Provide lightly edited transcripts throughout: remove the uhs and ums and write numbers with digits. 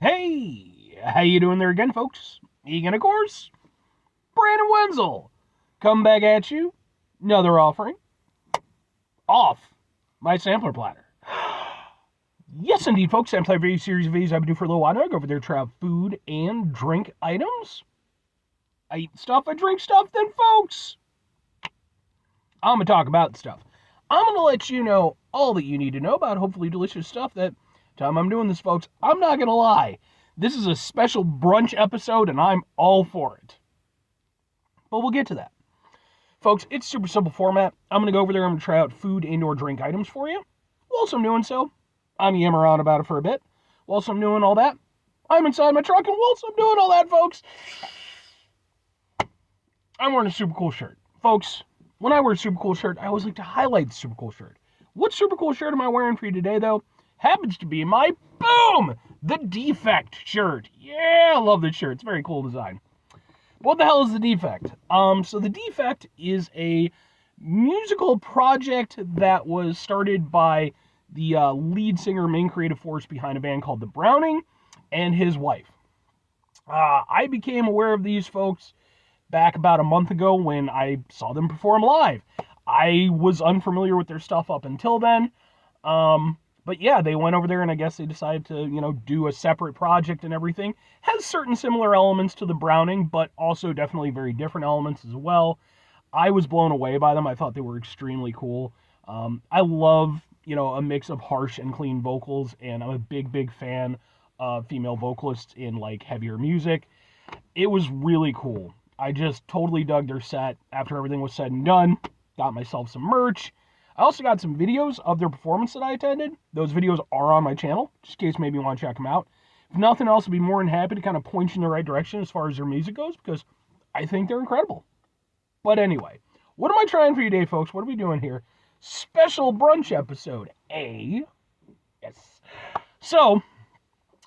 Hey, how you doing there again, folks? Egan, of course, Brandon Wenzel. Come back at you. Another offering. Off my sampler platter. Yes, indeed, folks. Sampler video series of videos I've been doing for a little while now. I go over there, try out food and drink items. I eat stuff, I drink stuff, then, folks, I'm going to talk about stuff. I'm going to let you know all that you need to know about hopefully delicious stuff that time I'm doing this, folks. I'm not going to lie. This is a special brunch episode, and I'm all for it. But we'll get to that. Folks, it's super simple format. I'm going to go over there. I'm going to try out food and or drink items for you. Whilst I'm doing so, I'm yammering on about it for a bit. Whilst I'm doing all that, I'm inside my truck, and whilst I'm doing all that, folks, I'm wearing a super cool shirt. Folks, when I wear a super cool shirt, I always like to highlight the super cool shirt. What super cool shirt am I wearing for you today, though? Happens to be my, boom, the Defect shirt. Yeah, I love this shirt. It's a very cool design. What the hell is the Defect? So the Defect is a musical project that was started by the lead singer, main creative force behind a band called The Browning, and his wife. I became aware of these folks back about a month ago when I saw them perform live. I was unfamiliar with their stuff up until then. But yeah, they went over there and I guess they decided to, do a separate project and everything. Has certain similar elements to the Browning, but also definitely very different elements as well. I was blown away by them. I thought they were extremely cool. I love, a mix of harsh and clean vocals, and I'm a big, big fan of female vocalists in like heavier music. It was really cool. I just totally dug their set after everything was said and done. Got myself some merch. I also got some videos of their performance that I attended. Those videos are on my channel, just in case maybe you want to check them out. If nothing else, I'd be more than happy to kind of point you in the right direction as far as their music goes, because I think they're incredible. But anyway, what am I trying for you today, folks? What are we doing here? Special brunch episode, A. Yes. So,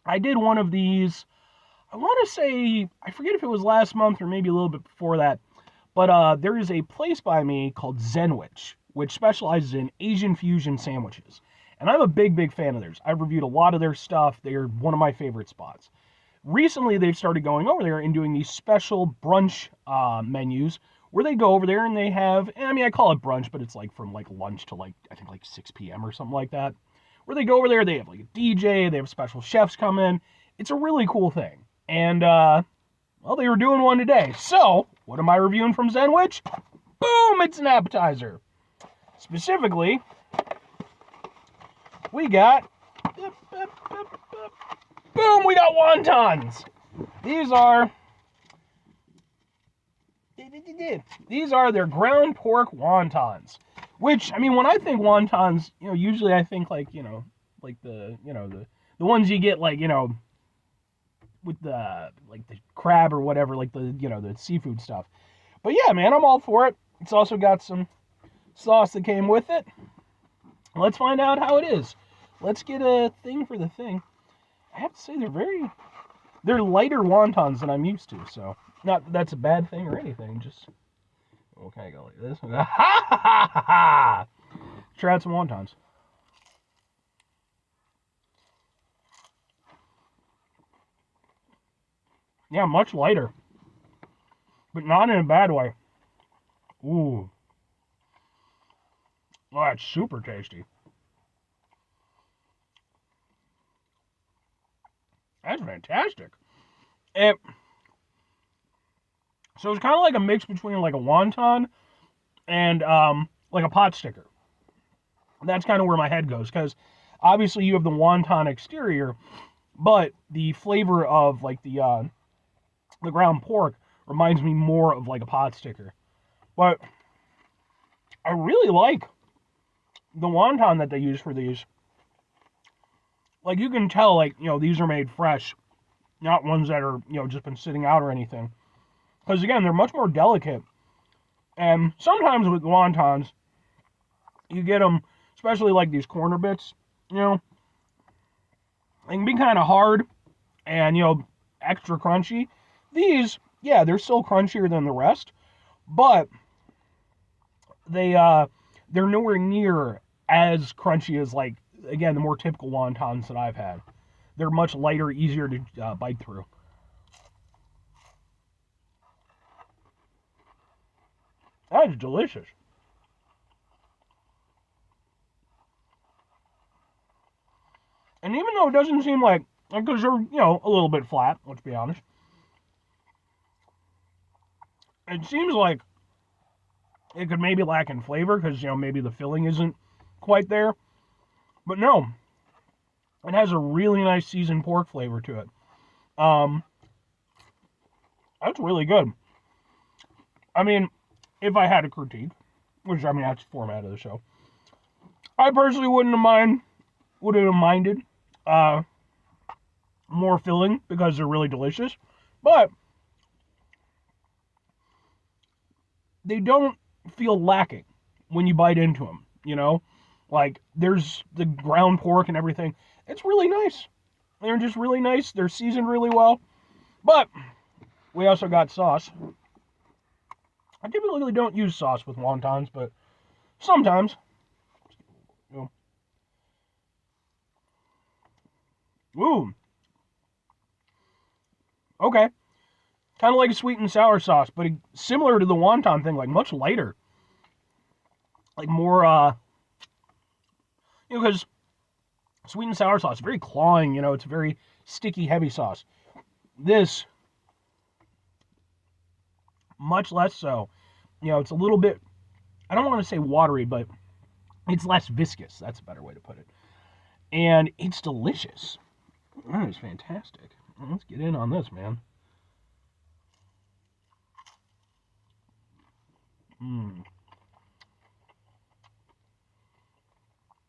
I did one of these, I want to say, I forget if it was last month or maybe a little bit before that, but there is a place by me called Zenwich, which specializes in Asian fusion sandwiches. And I'm a big, big fan of theirs. I've reviewed a lot of their stuff. They're one of my favorite spots. Recently, they've started going over there and doing these special brunch menus where they go over there and they have, I call it brunch, but it's like from like lunch to like, I think like 6 p.m. or something like that. Where they go over there, they have like a DJ, they have special chefs come in. It's a really cool thing. And, well, they were doing one today. So, what am I reviewing from Zenwich? Boom, it's an appetizer. Specifically, we got, boom, we got wontons. These are their ground pork wontons. Which, when I think wontons, usually I think like, like the ones you get like, with the crab or whatever, like the seafood stuff. But yeah, man, I'm all for it. It's also got some sauce that came with it. Let's find out how it is. Let's get a thing for the thing. I have to say they're lighter wontons than I'm used to, so not that that's a bad thing or anything, just okay, go like this. Ha ha ha ha! Try out some wontons. Yeah, much lighter, but not in a bad way. Ooh. Oh, that's super tasty. That's fantastic. It, so it's kind of like a mix between like a wonton and like a pot sticker. That's kind of where my head goes, because obviously you have the wonton exterior, but the flavor of like the ground pork reminds me more of like a pot sticker. But I really like the wonton that they use for these. Like, you can tell, like, these are made fresh, not ones that are, just been sitting out or anything. Because, again, they're much more delicate. And sometimes with wontons, you get them, especially like these corner bits, they can be kind of hard and, extra crunchy. These, yeah, they're still crunchier than the rest, but they're nowhere near as crunchy as, like, again, the more typical wontons that I've had. they're much lighter, easier to bite through. That is delicious. And even though it doesn't seem like, because they're, a little bit flat, let's be honest, it seems like it could maybe lack in flavor because, maybe the filling isn't quite there. But no, it has a really nice seasoned pork flavor to it. That's really good. I mean, if I had a critique, which, that's the format of the show, I personally wouldn't have minded more filling because they're really delicious. But they don't feel lacking when you bite into them, Like, there's the ground pork and everything. It's really nice. They're just really nice. They're seasoned really well. But we also got sauce. I typically don't use sauce with wontons, but sometimes. Ooh. Okay. Kind of like a sweet and sour sauce, but similar to the wonton thing, like much lighter. Like more, because sweet and sour sauce, very clawing, it's a very sticky, heavy sauce. This, much less so. It's a little bit, I don't want to say watery, but it's less viscous. That's a better way to put it. And it's delicious. That is fantastic. Let's get in on this, man.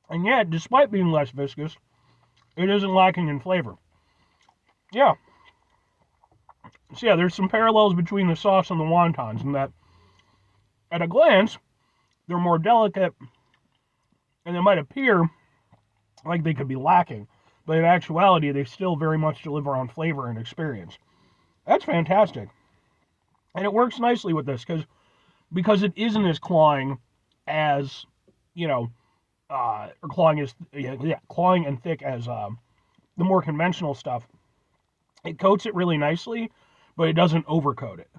And yet, despite being less viscous, it isn't lacking in flavor. Yeah. So yeah, there's some parallels between the sauce and the wontons in that, at a glance, they're more delicate, and they might appear like they could be lacking, but in actuality, they still very much deliver on flavor and experience. That's fantastic. And it works nicely with this, because it isn't as clawing as, or clawing and thick as the more conventional stuff. It coats it really nicely, but it doesn't overcoat it.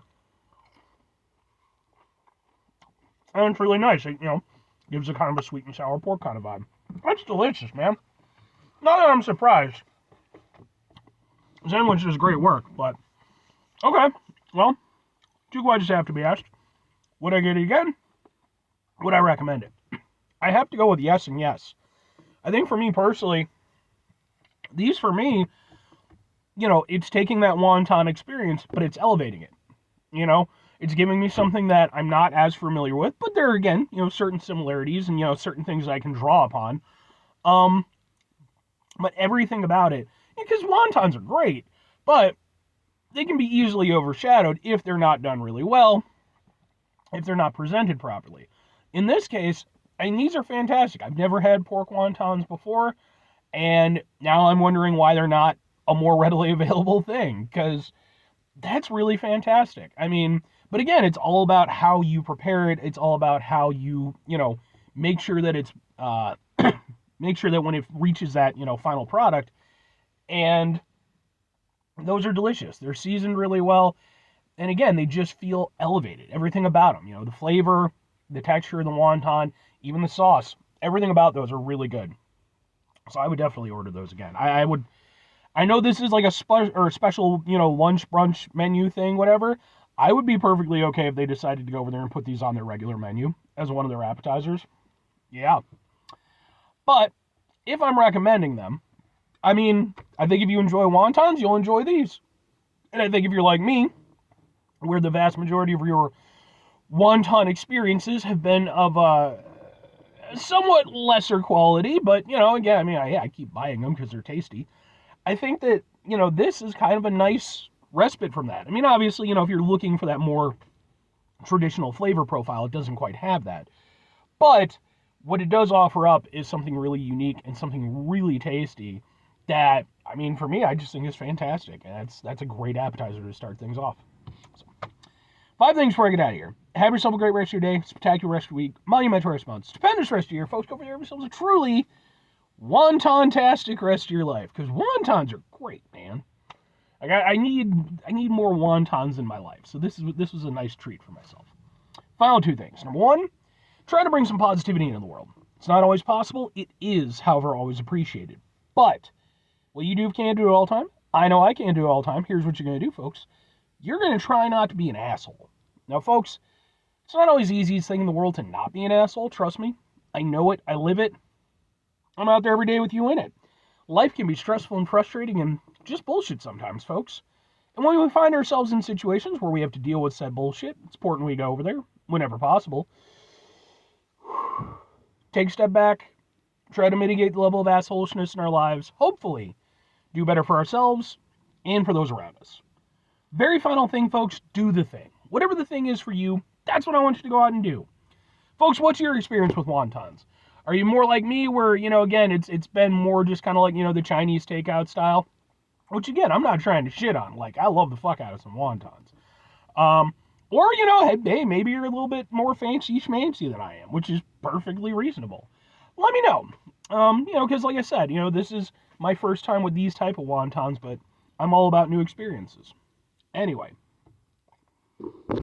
And it's really nice. It, gives a kind of a sweet and sour pork kind of vibe. That's delicious, man. Not that I'm surprised. Zenwich does great work, but okay. Well, two questions have to be asked. Would I get it again? Would I recommend it? I have to go with yes and yes. I think for me personally, these for me, it's taking that wonton experience, but it's elevating it. It's giving me something that I'm not as familiar with, but there are, again, certain similarities and, certain things I can draw upon. But everything about it, because wontons are great, but they can be easily overshadowed if they're not done really well, if they're not presented properly. In this case, these are fantastic. I've never had pork wontons before, and now I'm wondering why they're not a more readily available thing, because that's really fantastic. But again, it's all about how you prepare it. It's all about how you, make sure that it's, make sure that when it reaches that, final product, and those are delicious. They're seasoned really well, and again, they just feel elevated. Everything about them, the flavor, the texture of the wonton, even the sauce, everything about those are really good. So I would definitely order those again. I know this is like a special, lunch, brunch menu thing, whatever. I would be perfectly okay if they decided to go over there and put these on their regular menu as one of their appetizers. Yeah. But if I'm recommending them, I think if you enjoy wontons, you'll enjoy these. And I think if you're like me, where the vast majority of your wonton experiences have been of a somewhat lesser quality, but, again, I keep buying them because they're tasty. I think that, this is kind of a nice respite from that. Obviously, if you're looking for that more traditional flavor profile, it doesn't quite have that. But what it does offer up is something really unique and something really tasty that, for me, I just think is fantastic. And that's a great appetizer to start things off. So, 5 things before I get out of here. Have yourself a great rest of your day, spectacular rest of your week, monumental rest of month, stupendous rest of your year. Folks, go for yourselves a truly wonton-tastic rest of your life, because wontons are great, man. I need more wontons in my life, so this was a nice treat for myself. Final two things. Number one, try to bring some positivity into the world. It's not always possible. It is, however, always appreciated. But what you can't do it all the time. I know I can't do it all the time. Here's what you're going to do, folks. You're going to try not to be an asshole. Now, folks, it's not always the easiest thing in the world to not be an asshole. Trust me. I know it. I live it. I'm out there every day with you in it. Life can be stressful and frustrating and just bullshit sometimes, folks. And when we find ourselves in situations where we have to deal with said bullshit, it's important we go over there whenever possible. Take a step back. Try to mitigate the level of assholishness in our lives. Hopefully, do better for ourselves and for those around us. Very final thing, folks, do the thing. Whatever the thing is for you, that's what I want you to go out and do. Folks, what's your experience with wontons? Are you more like me where, again, it's been more just kind of like, the Chinese takeout style? Which, again, I'm not trying to shit on. Like, I love the fuck out of some wontons. Or, hey, maybe you're a little bit more fancy schmancy than I am, which is perfectly reasonable. Let me know. Because like I said, this is my first time with these type of wontons, but I'm all about new experiences. Anyway.